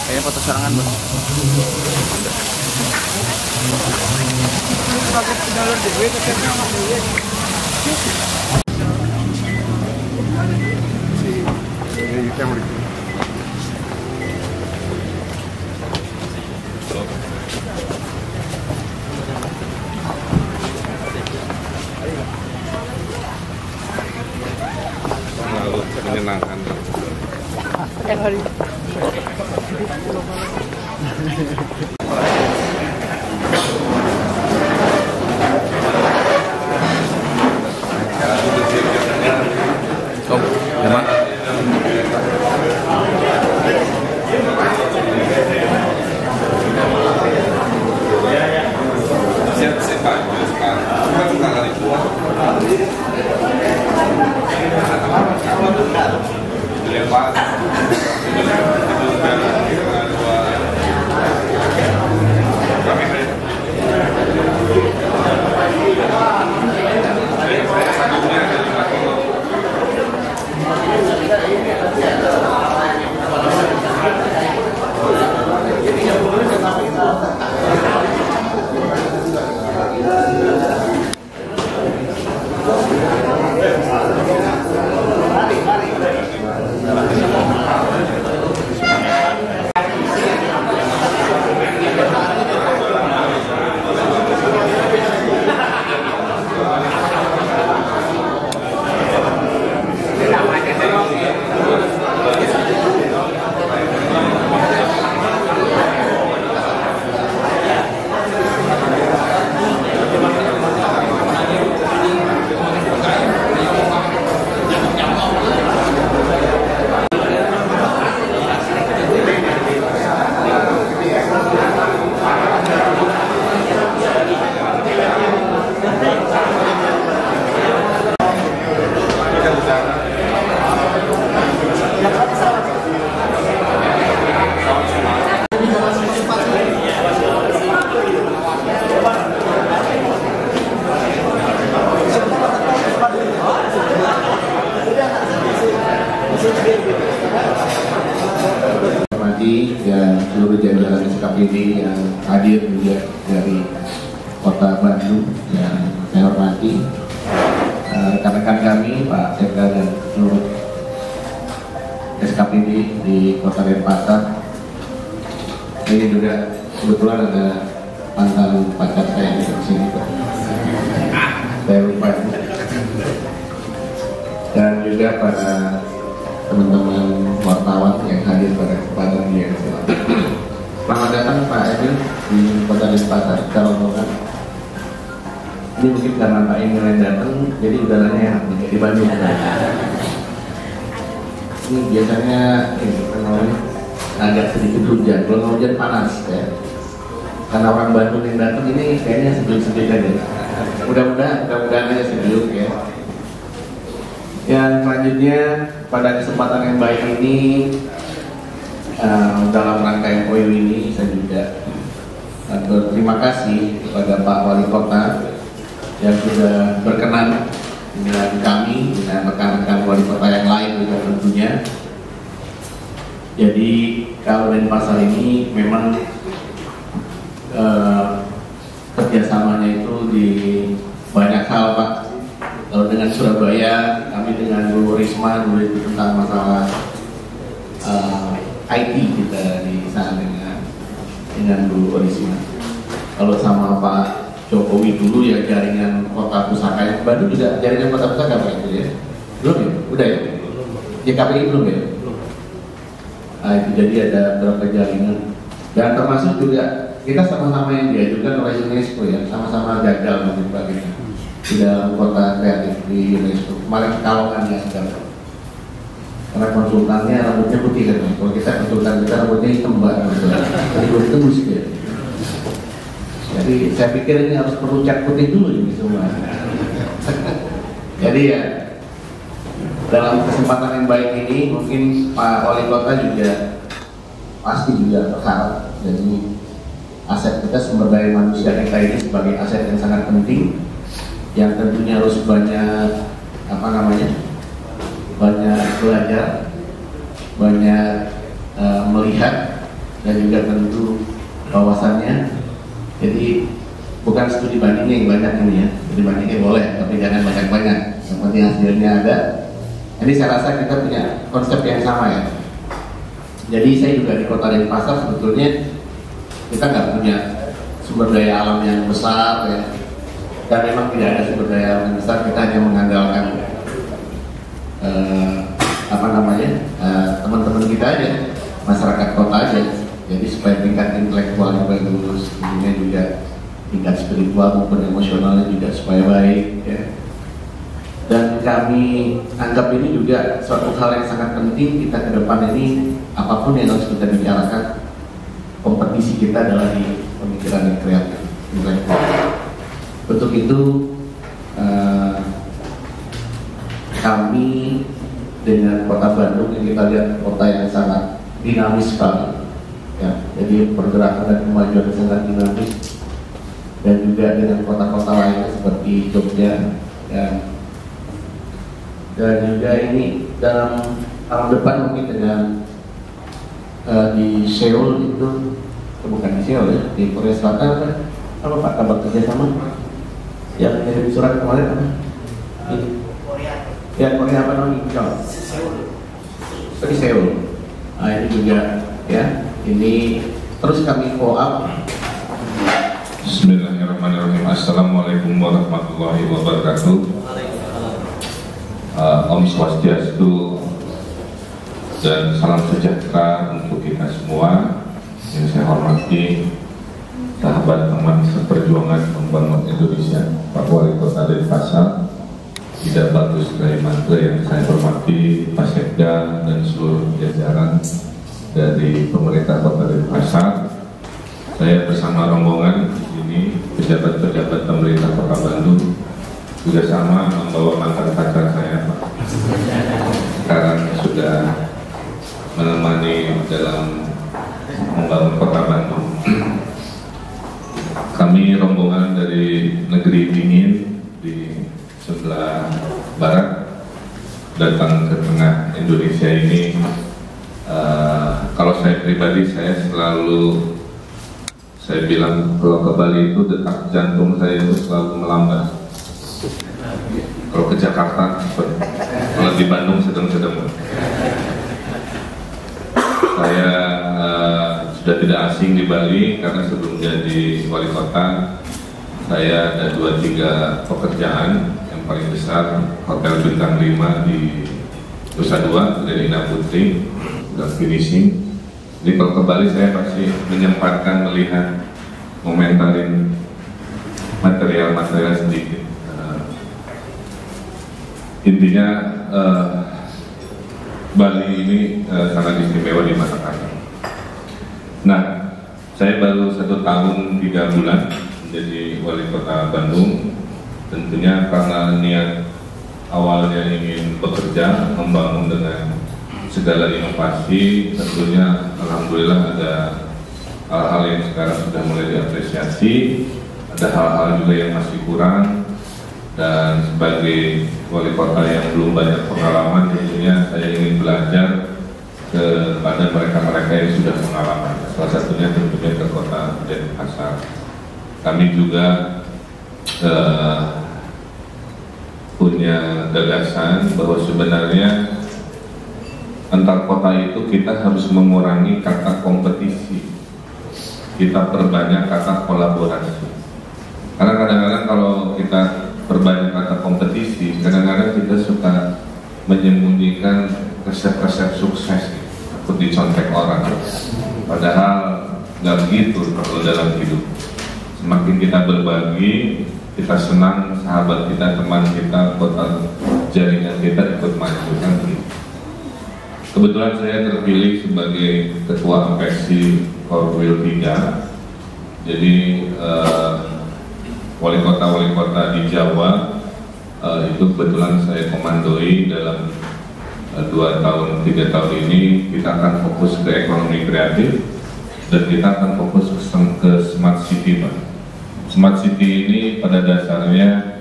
Kayaknya foto sorangan bos. Menyenangkan. Hari. Oh, memang. Dan seluruh jajaran SKPD yang hadir juga dari Kota Bandung yang saya hormati, rekan-rekan kami Pak Sekda dan seluruh SKPD di Kota Denpasar. Ini juga kebetulan ada mantan pacar saya di sini, Pak. Saya lupa. Dan juga pada teman-teman wartawan yang hadir pada kesempatan yang selamat datang Pak Emil di Kota Denpasar. Rombongan ini mungkin karena Pak Emil yang datang, jadi udaranya enak nih di Bandung. Ini biasanya agak sedikit hujan, kalau hujan panas ya. Karena orang Bandung yang datang ini kayaknya sejuk-sejuk aja. Mudah-mudahan aja sejuk ya. Yang selanjutnya pada kesempatan yang baik ini dalam rangka MOU ini saya juga berterima kasih kepada Pak Wali Kota yang sudah berkenan dengan kami, dengan rekan-rekan wali kota yang lain juga tentunya. Jadi kalau Denpasar ini memang kerjasamanya itu di banyak hal, Pak. Kalau dengan Surabaya, kami dengan Bu Risma dulu itu tentang masalah IT kita di sana dengan Bu Risma. Kalau sama Pak Jokowi dulu ya jaringan kota pusaka. Bandung juga jaringan kota pusaka Pak itu ya? Belum ya? Udah ya? JKPI belum ya? Nah, itu jadi ada beberapa jaringan. Dan termasuk juga kita sama-sama yang diajukan oleh UNESCO ya, sama-sama gagal menurut Pak kita di dalam kota kreatif di UNESCO. Kemarin Kalongan ya sekarang. Karena konsultannya rambutnya putih kan, kalau kita konsultan kita rambutnya hitam Mbak. Jadi gue tembus ya. Jadi saya pikir ini harus perlu cat putih dulu ini semua. Jadi ya dalam kesempatan yang baik ini mungkin Pak Wali Kota juga pasti juga berharap. Jadi aset kita, sumber daya manusia kita ini sebagai aset yang sangat penting, yang tentunya harus banyak banyak belajar banyak melihat dan juga tentu wawasannya. Jadi bukan studi bandingnya yang banyak ini ya, studi bandingnya boleh, tapi jangan banyak-banyak. Yang penting hasilnya ada. Ini saya rasa kita punya konsep yang sama ya. Jadi saya juga di Kota Denpasar sebetulnya kita nggak punya sumber daya alam yang besar ya. Dan memang tidak ada sumber daya alam yang besar, kita hanya mengandalkan teman-teman kita aja, masyarakat kota aja. Jadi supaya tingkat intelektualnya bagus, kemudian juga tingkat spiritual maupun emosionalnya juga supaya baik ya. Dan kami anggap ini juga suatu hal yang sangat penting kita ke depan ini, apapun yang harus kita bicarakan, kompetisi kita adalah di pemikiran yang kreatif, intelektual. Untuk itu kami dengan Kota Bandung yang kita lihat kota yang sangat dinamis sekali ya, jadi pergerakan dan kemajuan sangat dinamis, dan juga dengan kota-kota lainnya seperti Jogja ya. Dan juga ini dalam tahun depan mungkin dengan di Seoul itu, bukan di Seoul ya, di Korea Selatan apa Pak kabar kerjasama yang kirim surat kemarin apa? Ya Korea apa namanya? Di Seoul. Nah ini juga ya, ini terus kami follow up. Bismillahirrahmanirrahim. Assalamualaikum warahmatullahi wabarakatuh. Om Swastiastu dan salam sejahtera untuk kita semua. Yang saya hormati sahabat teman seperjuangan membangun Indonesia, Pak Wali Kota Denpasar, tidak bagus dari mantra yang saya hormati, Pak Sekda dan seluruh jajaran dari pemerintah Kota Denpasar. Saya bersama rombongan di sini, pejabat-pejabat pemerintah Kota Bandung, juga sama membawa mantan pacar saya, Pak. Sekarang sudah menemani dalam membangun Kota Bandung. Kami rombongan dari negeri dingin di sebelah barat datang ke tengah Indonesia ini. Kalau saya pribadi, saya bilang kalau ke Bali itu detak jantung saya itu selalu melambat. Kalau ke Jakarta, kalau di Bandung sedang-sedang. Saya sudah tidak asing di Bali karena sebelum jadi wali kota saya ada 2-3 pekerjaan. Yang paling besar Hotel Bintang 5 di Nusa Dua dari Ina Putri, udah finishing. Jadi kalau ke Bali saya pasti menyempatkan melihat, komentarin material-material sedikit. Intinya Bali ini sangat istimewa di mata kami. Nah, saya baru 1 tahun 3 bulan menjadi wali kota Bandung. Tentunya karena niat awalnya ingin bekerja, membangun dengan segala inovasi, tentunya alhamdulillah ada hal-hal yang sekarang sudah mulai diapresiasi, ada hal-hal juga yang masih kurang. Dan sebagai wali kota yang belum banyak pengalaman, tentunya saya ingin belajar kepada mereka-mereka yang sudah pengalaman. Salah satunya tentunya ke Kota Denpasar. Kami juga punya gagasan bahwa sebenarnya antar kota itu kita harus mengurangi kata kompetisi, kita perbanyak kata kolaborasi. Karena kadang-kadang kalau kita perbanyak kata kompetisi, kadang-kadang kita suka menyembunyikan resep-resep sukses, takut dicontek orang. Padahal nggak begitu kalau dalam hidup. Semakin kita berbagi, kita senang, sahabat kita, teman kita, kota jaringan kita ikut maju kan. Kebetulan saya terpilih sebagai ketua Apeksi Korwil 3. Jadi wali kota di Jawa itu kebetulan saya komandoi dalam 2 tahun 3 tahun ini. Kita akan fokus ke ekonomi kreatif dan kita akan fokus ke smart city, Pak. Smart city ini pada dasarnya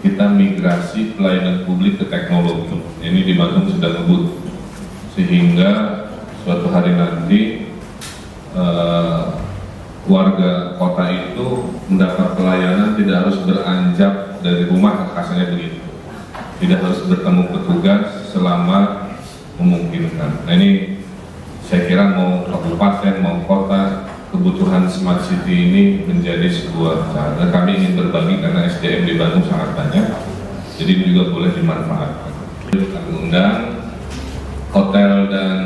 kita migrasi pelayanan publik ke teknologi. Ini di Bandung sudah ngebut. sehingga suatu hari nanti warga kota itu mendapat pelayanan tidak harus beranjak dari rumah, kasarnya begitu, tidak harus bertemu petugas selama memungkinkan. Nah ini saya kira mau kabupaten mau kota, kebutuhan smart city ini menjadi sebuah cara. Kami ingin berbagi karena SDM di Bandung sangat banyak, jadi ini juga boleh dimanfaatkan. Kami undang, hotel dan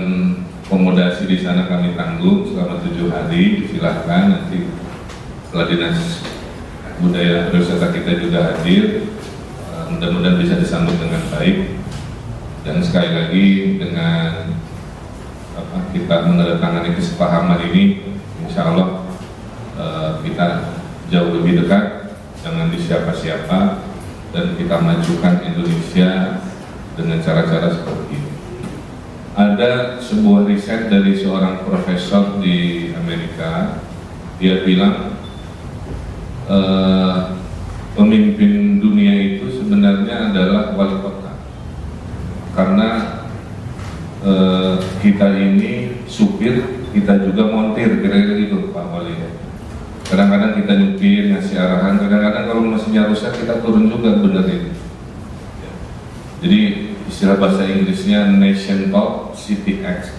akomodasi di sana kami tanggung selama 7 hari. Silahkan, nanti setelah Dinas Budaya Pariwisata kita juga hadir, mudah-mudahan bisa disambut dengan baik. Dan sekali lagi dengan kita menandatangani kesepahaman ini, insya Allah kita jauh lebih dekat, jangan disiapa-siapa, dan kita majukan Indonesia dengan cara-cara seperti ini. Ada sebuah riset dari seorang profesor di Amerika, dia bilang pemimpin dunia itu sebenarnya adalah wali kota, karena kita ini supir, kita juga montir, kira-kira gitu Pak Wali. Kadang-kadang kita nyupir, ngasih arahan, kadang-kadang kalau mesinnya rusak kita turun juga benerin. Jadi istilah bahasa Inggrisnya nation talk, city act.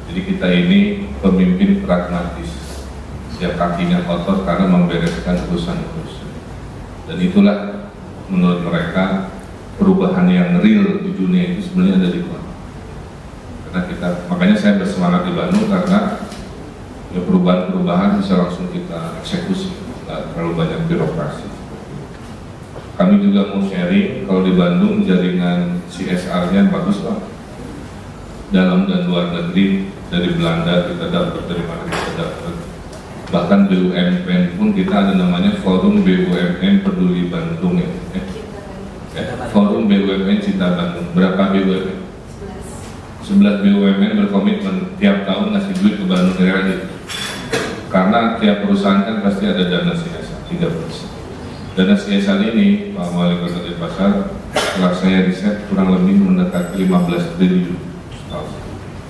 Jadi kita ini pemimpin pragmatis, siap kakinya kotor karena membereskan urusan-urusan. Dan itulah menurut mereka perubahan yang real di dunia itu sebenarnya ada di kota. Karena kita, makanya saya bersemangat di Bandung karena ya perubahan-perubahan bisa langsung kita eksekusi, nggak terlalu banyak birokrasi. Kami juga mau sharing, kalau di Bandung jaringan CSR-nya bagus Pak. Dalam dan luar negeri, dari Belanda kita dapat, dari mana kita dapat. Bahkan BUMN pun kita ada namanya Forum BUMN Peduli Bandung ya. Forum BUMN Cinta Bandung. Berapa BUMN? 11 BUMN berkomitmen tiap tahun ngasih duit ke Bandung gitu. Karena tiap perusahaan kan pasti ada dana CSR 3%. Dana CSR ini, Pak Wali Kota Denpasar, setelah saya riset kurang lebih mendekati 15 triliun.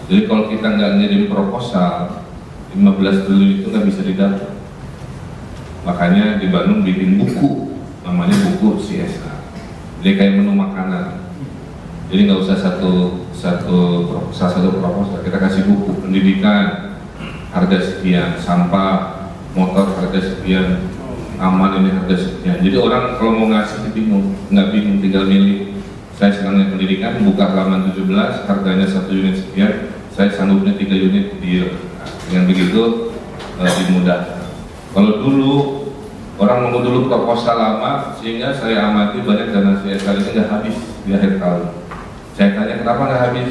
Jadi kalau kita nggak ngirim proposal, 15 triliun itu nggak bisa didapat. Makanya di Bandung bikin buku, namanya buku CSR. Jadi kayak menu makanan. Jadi nggak usah satu proposal, kita kasih buku pendidikan harga sekian, sampah motor harga sekian, aman ini harga sekian. Jadi orang kalau mau ngasih bingung, nggak bingung, tinggal milih. Saya senangnya pendidikan, buka halaman 17, harganya 1 unit sekian, saya sanggupnya 3 unit deal. Nah, dengan begitu dimudahkan. Kalau dulu orang nunggu dulu proposal lama, sehingga saya amati banyak dana CSR ini nggak habis di akhir tahun. Saya tanya kenapa nggak habis?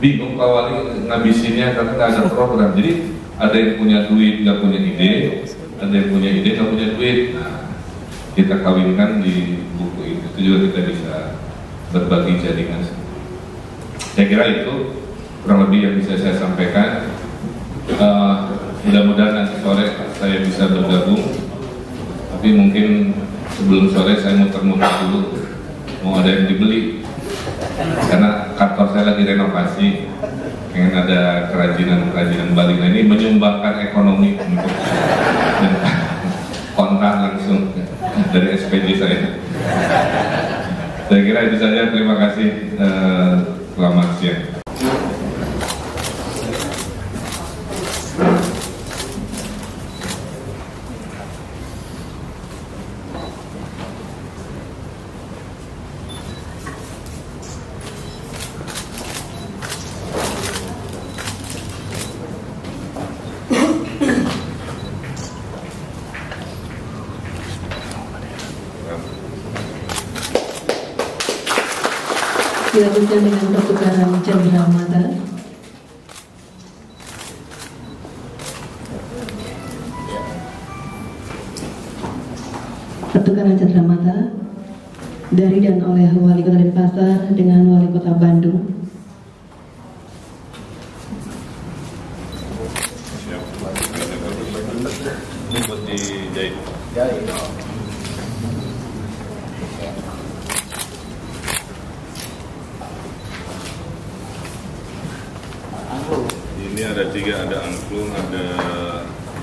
Bingung Pak Wali ngabisinnya karena nggak ada program. Jadi ada yang punya duit nggak punya ide, ada yang punya ide nggak punya duit. Nah, kita kawinkan di buku itu juga kita bisa berbagi jaringan. Saya kira itu kurang lebih yang bisa saya sampaikan. Mudah-mudahan nanti sore saya bisa bergabung, tapi mungkin sebelum sore saya muter-muter dulu, mau ada yang dibeli karena kantor saya lagi renovasi, pengen ada kerajinan Bali. Nah, ini menyumbangkan ekonomi untuk kontak langsung dari SPJ saya. Saya kira itu saja, terima kasih, selamat siang. Dilanjutkan dengan pertukaran cendera mata. Pertukaran cendera mata dari dan oleh Wali Kota Denpasar dengan Wali Kota Bandung. Ini buat dijahit. Ini ada 3, ada angklung, ada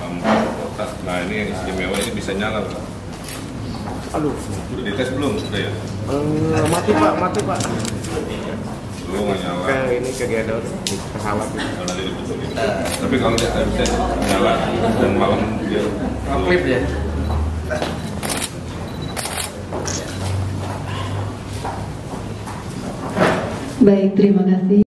lampu kotak. Nah ini yang istimewa, ini bisa nyala Pak. Aduh. Udah dites belum? Sudah ya? Mati Pak. Belum nggak nyala. Ini kegedor, kesalah. Kalau nanti dibetulin. Tapi kalau dia bisa nyala dan malam dia Klip ya. Baik, terima kasih.